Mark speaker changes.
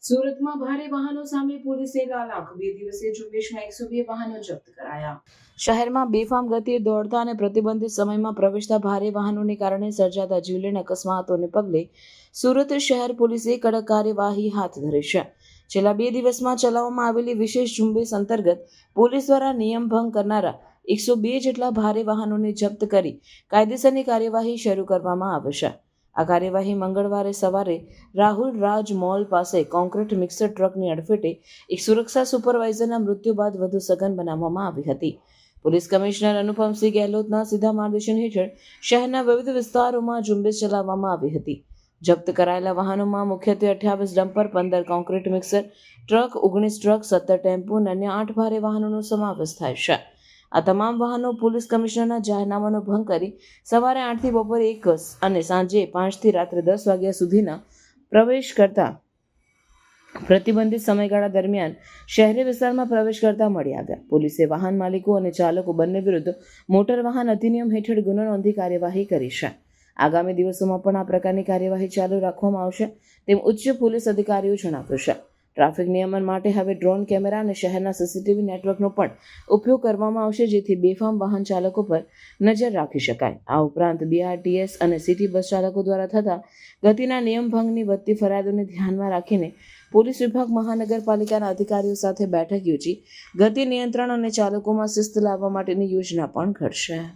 Speaker 1: સુરતમાં ભારે વાહનો સામે પોલીસે લાલાખ 2 દિવસીય ઝુંબેશમાં 102 વાહનો જપ્ત કરાયા। શહેરમાં બેફામ ગતિએ દોડતા અને પ્રતિબંધિત સમયમાં પ્રવેશતા ભારે વાહનોને કારણે સર્જાતા જીવલેણ અકસ્માતોને પગલે સુરત શહેર પોલીસે કડક કાર્યવાહી હાથ ધરી છે। છેલ્લા 2 દિવસમાં ચલાવવામાં આવેલી વિશેષ ઝુંબેશ અંતર્ગત પોલીસ દ્વારા નિયમ ભંગ કરનારા 102 જેટલા ભારે વાહનોને જપ્ત કરી કાયદેસરની કાર્યવાહી શરૂ કરવામાં આવી છે। આ કાર્યવાહી મંગળવારે સવારે રાહુલ રાજ મોલ પાસે કોન્ક્રીટ મિક્સર ટ્રકની અડફેટે એક સુરક્ષા સુપરવાઇઝરના મૃત્યુ બાદ વધુ સઘન બનાવવામાં આવી હતી। પોલીસ કમિશનર અનુપમસિંહ ગેહલોતના સીધા માર્ગદર્શન હેઠળ શહેરના વિવિધ વિસ્તારોમાં ઝુંબેશ ચલાવવામાં આવી હતી। જપ્ત કરાયેલા વાહનોમાં મુખ્યત્વે 28 dumper, 15 concrete mixer truck, 19 truck, 17 tempo અને અન્ય 8 ભારે વાહનોનો સમાવેશ થાય છે। આ તમામ વાહનો પોલીસ કમિશનરના જાહેરનામાનો ભંગ કરી સવારે 8 થી બપોરે 1 અને સાંજે 5 થી રાત્રે 10 વાગ્યા સુધીના પ્રવેશ કરતા પ્રતિબંધિત સમયગાળા દરમિયાન શહેરી વિસ્તારમાં પ્રવેશ કરતા મળી આવ્યા। પોલીસે વાહન માલિકો અને ચાલકો બંને વિરુદ્ધ મોટર વાહન અધિનિયમ હેઠળ ગુનો નોંધી કાર્યવાહી કરી છે। આગામી દિવસોમાં પણ આ પ્રકારની કાર્યવાહી ચાલુ રાખવામાં આવશે તેમ ઉચ્ચ પોલીસ અધિકારીઓ જણાવ્યું છે। ટ્રાફિક નિયમન માટે હવે ડ્રોન કેમેરા અને શહેરના સીસીટીવી નેટવર્કનો પણ ઉપયોગ કરવામાં આવશે, જેથી બેફામ વાહન ચાલકો પર નજર રાખી શકાય। આ ઉપરાંત બીઆરટીએસ અને સિટી બસ ચાલકો દ્વારા થતા ગતિના નિયમ ભંગની વધતી ફરિયાદોને ધ્યાનમાં રાખીને પોલીસ વિભાગ મહાનગરપાલિકાના અધિકારીઓ સાથે બેઠક યોજી ગતિ નિયંત્રણ અને ચાલકોમાં શિસ્ત લાવવા માટેની યોજના પણ ઘડશે।